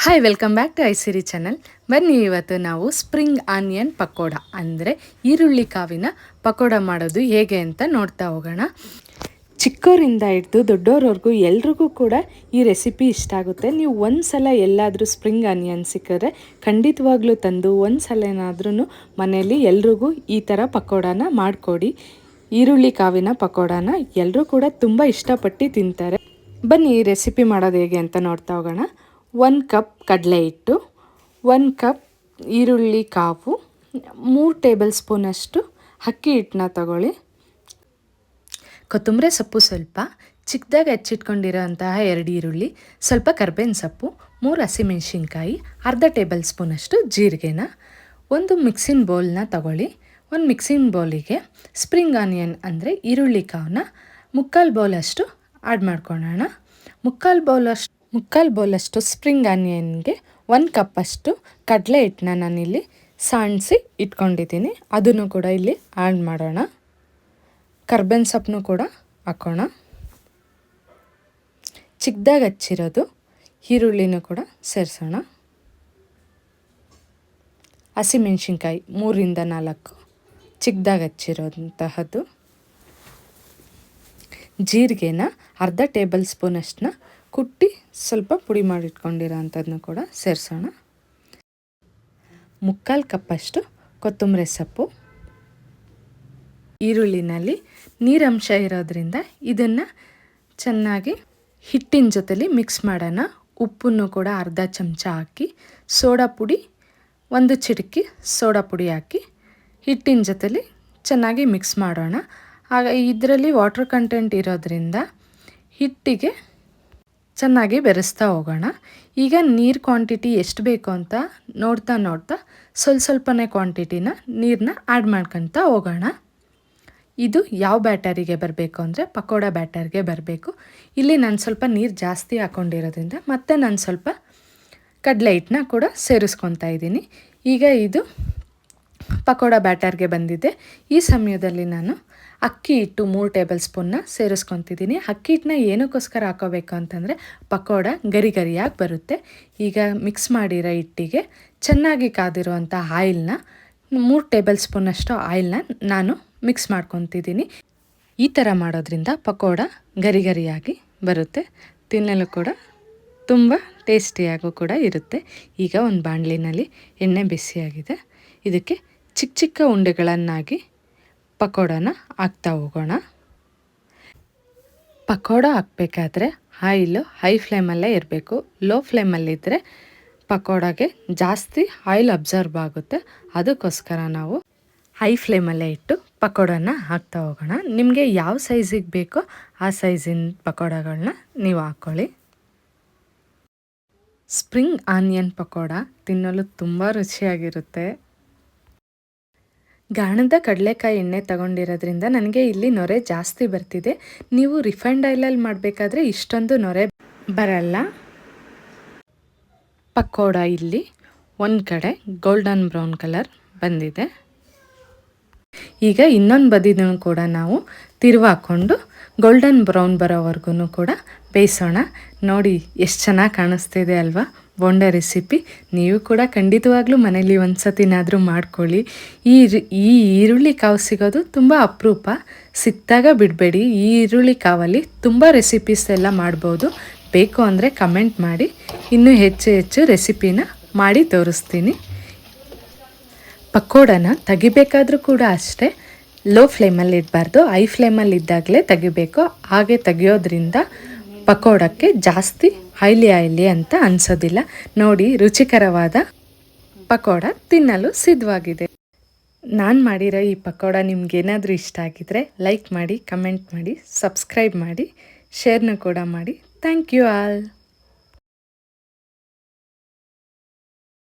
Hi welcome back to Isiri channel. ಬನ್ನಿ ಇವತ್ತು ನಾವು ಸ್ಪ್ರಿಂಗ್ ಆನಿಯನ್ ಪಕೋಡ ಅಂದರೆ ಈರುಳ್ಳಿ ಕಾವಿನ ಪಕೋಡ ಮಾಡೋದು ಹೇಗೆ ಅಂತ ನೋಡ್ತಾ ಹೋಗೋಣ. ಚಿಕ್ಕವರಿಂದ ಹಿಡಿದು ದೊಡ್ಡೋರವರೆಗೂ ಎಲ್ರಿಗೂ ಕೂಡ ಈ ರೆಸಿಪಿ ಇಷ್ಟ ಆಗುತ್ತೆ. ನೀವು ಒಂದು ಸಲ ಎಲ್ಲಾದರೂ ಸ್ಪ್ರಿಂಗ್ ಆನಿಯನ್ ಸಿಕ್ಕಿದ್ರೆ ಖಂಡಿತವಾಗ್ಲೂ ತಂದು ಒಂದು ಸಲ ಏನಾದ್ರೂ ಮನೆಯಲ್ಲಿ ಎಲ್ರಿಗೂ ಈ ಥರ ಪಕೋಡನ ಮಾಡಿಕೊಡಿ. ಈರುಳ್ಳಿ ಕಾವಿನ ಪಕೋಡನ ಎಲ್ಲರೂ ಕೂಡ ತುಂಬ ಇಷ್ಟಪಟ್ಟು ತಿಂತಾರೆ. ಬನ್ನಿ ಈ ರೆಸಿಪಿ ಮಾಡೋದು ಹೇಗೆ ಅಂತ ನೋಡ್ತಾ ಹೋಗೋಣ. 1 ಕಪ್ ಕಡಲೆ ಹಿಟ್ಟು, 1 ಕಪ್ ಈರುಳ್ಳಿ ಕಾವು, 3 ಟೇಬಲ್ ಸ್ಪೂನಷ್ಟು ಅಕ್ಕಿ ಹಿಟ್ಟನ್ನ ತಗೊಳ್ಳಿ. ಕೊತ್ತಂಬರಿ ಸೊಪ್ಪು ಸ್ವಲ್ಪ, ಚಿಕ್ಕದಾಗಿ ಹೆಚ್ಚಿಟ್ಕೊಂಡಿರೋಂತಹ 2 ಈರುಳ್ಳಿ, ಸ್ವಲ್ಪ ಕರ್ಬೇವಿನ ಸೊಪ್ಪು, 3 ಹಸಿಮೆಣಸಿನ್ಕಾಯಿ, ಅರ್ಧ ಟೇಬಲ್ ಸ್ಪೂನಷ್ಟು ಜೀರಿಗೆನ. ಒಂದು ಮಿಕ್ಸಿಂಗ್ ಬೌಲ್ನ ತಗೊಳ್ಳಿ. ಒಂದು ಮಿಕ್ಸಿಂಗ್ ಬೌಲಿಗೆ ಸ್ಪ್ರಿಂಗ್ ಆನಿಯನ್ ಅಂದರೆ ಈರುಳ್ಳಿ ಕಾವನ್ನ 3/4 ಬೌಲಷ್ಟು ಆ್ಯಡ್ ಮಾಡ್ಕೊಳ್ಳೋಣ. 3/4 ಬೌಲಷ್ಟು ಸ್ಪ್ರಿಂಗ್ ಆನಿಯನ್ಗೆ 1 ಕಪ್ಪಷ್ಟು ಕಡಲೆ ಹಿಟ್ಟನ್ನ ನಾನಿಲ್ಲಿ ಸಾಣಿಸಿ ಇಟ್ಕೊಂಡಿದ್ದೀನಿ. ಅದನ್ನು ಕೂಡ ಇಲ್ಲಿ ಆ್ಯಡ್ ಮಾಡೋಣ. ಕರ್ಬೇವಿನ ಸೊಪ್ಪನ್ನು ಕೂಡ ಹಾಕೋಣ. ಚಿಕ್ಕದಾಗಿ ಹಚ್ಚಿರೋದು ಈರುಳ್ಳಿನೂ ಕೂಡ ಸೇರಿಸೋಣ. ಹಸಿಮೆಣಸಿನ್ಕಾಯಿ 3ರಿಂದ 4 ಚಿಕ್ಕದಾಗಿ ಹಚ್ಚಿರೋಂತಹದ್ದು. ಜೀರಿಗೆನ ಅರ್ಧ ಟೇಬಲ್ ಸ್ಪೂನಷ್ಟನ್ನ ಕುಟ್ಟಿ ಸ್ವಲ್ಪ ಪುಡಿ ಮಾಡಿಟ್ಕೊಂಡಿರೋ ಅಂಥದ್ದನ್ನು ಕೂಡ ಸೇರಿಸೋಣ. 3/4 ಕಪ್ಪಷ್ಟು ಕೊತ್ತಂಬರಿ ಸೊಪ್ಪು. ಈರುಳ್ಳಿನಲ್ಲಿ ನೀರಂಶ ಇರೋದ್ರಿಂದ ಇದನ್ನು ಚೆನ್ನಾಗಿ ಹಿಟ್ಟಿನ ಜೊತೆಲಿ ಮಿಕ್ಸ್ ಮಾಡೋಣ. ಉಪ್ಪನ್ನು ಕೂಡ ಅರ್ಧ ಚಮಚ ಹಾಕಿ, ಸೋಡಾ ಪುಡಿ 1 ಚಿಟಿಕೆ ಸೋಡಾ ಪುಡಿ ಹಾಕಿ ಹಿಟ್ಟಿನ ಜೊತೆಲಿ ಚೆನ್ನಾಗಿ ಮಿಕ್ಸ್ ಮಾಡೋಣ. ಆಗ ಇದರಲ್ಲಿ ವಾಟರ್ ಕಂಟೆಂಟ್ ಇರೋದ್ರಿಂದ ಹಿಟ್ಟಿಗೆ ಚೆನ್ನಾಗಿ ಬೆರೆಸ್ತಾ ಹೋಗೋಣ. ಈಗ ನೀರು ಕ್ವಾಂಟಿಟಿ ಎಷ್ಟು ಬೇಕು ಅಂತ ನೋಡ್ತಾ ಸ್ವಲ್ಪನೇ ಕ್ವಾಂಟಿಟಿನ ನೀರನ್ನ ಆ್ಯಡ್ ಮಾಡ್ಕೊತಾ ಹೋಗೋಣ. ಇದು ಯಾವ ಬ್ಯಾಟರಿಗೆ ಬರಬೇಕು ಅಂದರೆ ಪಕೋಡ ಬ್ಯಾಟರ್ಗೆ ಬರಬೇಕು. ಇಲ್ಲಿ ನಾನು ಸ್ವಲ್ಪ ನೀರು ಜಾಸ್ತಿ ಹಾಕ್ಕೊಂಡಿರೋದ್ರಿಂದ ಮತ್ತೆ ನಾನು ಸ್ವಲ್ಪ ಕಡಲೆ ಹಿಟ್ಟನ್ನ ಕೂಡ ಸೇರಿಸ್ಕೊತಾ ಇದ್ದೀನಿ. ಈಗ ಇದು ಪಕೋಡ ಬ್ಯಾಟರ್ಗೆ ಬಂದಿದೆ. ಈ ಸಮಯದಲ್ಲಿ ನಾನು ಅಕ್ಕಿ ಹಿಟ್ಟು 3 ಟೇಬಲ್ ಸ್ಪೂನ್ನ ಸೇರಿಸ್ಕೊತಿದ್ದೀನಿ. ಅಕ್ಕಿ ಹಿಟ್ಟನ್ನ ಏನಕ್ಕೋಸ್ಕರ ಹಾಕೋಬೇಕು ಅಂತಂದರೆ ಪಕೋಡ ಗರಿ ಗರಿಯಾಗಿ ಬರುತ್ತೆ. ಈಗ ಮಿಕ್ಸ್ ಮಾಡಿರೋ ಹಿಟ್ಟಿಗೆ ಚೆನ್ನಾಗಿ ಕಾದಿರುವಂಥ ಆಯಿಲ್ನ 3 ಟೇಬಲ್ ಸ್ಪೂನಷ್ಟು ಆಯಿಲ್ನ ನಾನು ಮಿಕ್ಸ್ ಮಾಡ್ಕೊತಿದ್ದೀನಿ. ಈ ಥರ ಮಾಡೋದ್ರಿಂದ ಪಕೋಡ ಗರಿ ಗರಿಯಾಗಿ ಬರುತ್ತೆ. ತಿನ್ನಲು ಕೂಡ ತುಂಬ ಟೇಸ್ಟಿಯಾಗೂ ಕೂಡ ಇರುತ್ತೆ. ಈಗ ಒಂದು ಬಾಣಲಿನಲ್ಲಿ ಎಣ್ಣೆ ಬಿಸಿಯಾಗಿದೆ. ಇದಕ್ಕೆ ಚಿಕ್ಕ ಚಿಕ್ಕ ಉಂಡೆಗಳನ್ನಾಗಿ ಪಕೋಡನ ಹಾಕ್ತಾ ಹೋಗೋಣ. ಪಕೋಡ ಹಾಕಬೇಕಾದ್ರೆ ಆಯಿಲು ಹೈ ಫ್ಲೇಮಲ್ಲೇ ಇರಬೇಕು. ಲೋ ಫ್ಲೇಮಲ್ಲಿದ್ದರೆ ಪಕೋಡಾಗೆ ಜಾಸ್ತಿ ಆಯಿಲ್ ಅಬ್ಸರ್ವ್ ಆಗುತ್ತೆ. ಅದಕ್ಕೋಸ್ಕರ ನಾವು ಹೈ ಫ್ಲೇಮಲ್ಲೇ ಇಟ್ಟು ಪಕೋಡನ ಹಾಕ್ತಾ ಹೋಗೋಣ. ನಿಮಗೆ ಯಾವ ಸೈಜಿಗೆ ಬೇಕೋ ಆ ಸೈಜಿನ ಪಕೋಡಗಳನ್ನ ನೀವು ಹಾಕ್ಕೊಳ್ಳಿ. ಸ್ಪ್ರಿಂಗ್ ಆನಿಯನ್ ಪಕೋಡ ತಿನ್ನಲು ತುಂಬ ರುಚಿಯಾಗಿರುತ್ತೆ. ಗಾಣದ ಕಡಲೆಕಾಯಿ ಎಣ್ಣೆ ತಗೊಂಡಿರೋದ್ರಿಂದ ನನಗೆ ಇಲ್ಲಿ ನೊರೆ ಜಾಸ್ತಿ ಬರ್ತಿದೆ. ನೀವು ರಿಫೈಂಡ್ ಆಯಿಲಲ್ಲಿ ಮಾಡಬೇಕಾದ್ರೆ ಇಷ್ಟೊಂದು ನೊರೆ ಬರಲ್ಲ. ಪಕೋಡ ಇಲ್ಲಿ ಒಂದು ಕಡೆ ಗೋಲ್ಡನ್ ಬ್ರೌನ್ ಕಲರ್ ಬಂದಿದೆ. ಈಗ ಇನ್ನೊಂದು ಬದಿನೂ ಕೂಡ ನಾವು ತಿರುವಾಕೊಂಡು ಗೋಲ್ಡನ್ ಬ್ರೌನ್ ಬರೋವರೆಗೂ ಕೂಡ ಬೇಯಿಸೋಣ. ನೋಡಿ ಎಷ್ಟು ಚೆನ್ನಾಗಿ ಕಾಣಿಸ್ತಿದೆ ಅಲ್ವಾ ಬೋಂಡ ರೆಸಿಪಿ. ನೀವು ಕೂಡ ಖಂಡಿತವಾಗ್ಲೂ ಮನೇಲಿ ಒಂದು ಸತಿನಾದರೂ ಮಾಡ್ಕೊಳ್ಳಿ. ಈ ಈರುಳ್ಳಿ ಕಾವು ಸಿಗೋದು ತುಂಬ ಅಪರೂಪ. ಸಿಕ್ತಾಗ ಬಿಡಬೇಡಿ. ಈ ಈರುಳ್ಳಿ ಕಾವಲ್ಲಿ ತುಂಬ ರೆಸಿಪೀಸ್ ಎಲ್ಲ ಮಾಡ್ಬೋದು. ಬೇಕು ಅಂದರೆ ಕಮೆಂಟ್ ಮಾಡಿ, ಇನ್ನೂ ಹೆಚ್ಚು ರೆಸಿಪಿನ ಮಾಡಿ ತೋರಿಸ್ತೀನಿ. ಪಕೋಡನ ತೆಗಿಬೇಕಾದ್ರೂ ಕೂಡ ಅಷ್ಟೇ ಲೋ ಫ್ಲೇಮಲ್ಲಿ ಇಡಬಾರ್ದು, ಹೈ ಫ್ಲೇಮಲ್ಲಿ ಇದ್ದಾಗಲೇ ತೆಗಿಬೇಕು. ಹಾಗೆ ತೆಗಿಯೋದ್ರಿಂದ ಪಕೋಡಕ್ಕೆ ಜಾಸ್ತಿ ಆಯ್ಲಿ ಅಂತ ಅನಿಸೋದಿಲ್ಲ. ನೋಡಿ ರುಚಿಕರವಾದ ಪಕೋಡ ತಿನ್ನಲು ಸಿದ್ಧವಾಗಿದೆ. ನಾನು ಮಾಡಿರೋ ಈ ಪಕೋಡ ನಿಮ್ಗೇನಾದರೂ ಇಷ್ಟ ಆಗಿದ್ರೆ ಲೈಕ್ ಮಾಡಿ, ಕಮೆಂಟ್ ಮಾಡಿ, ಸಬ್ಸ್ಕ್ರೈಬ್ ಮಾಡಿ, ಶೇರ್ನೂ ಕೂಡ ಮಾಡಿ. Thank you all.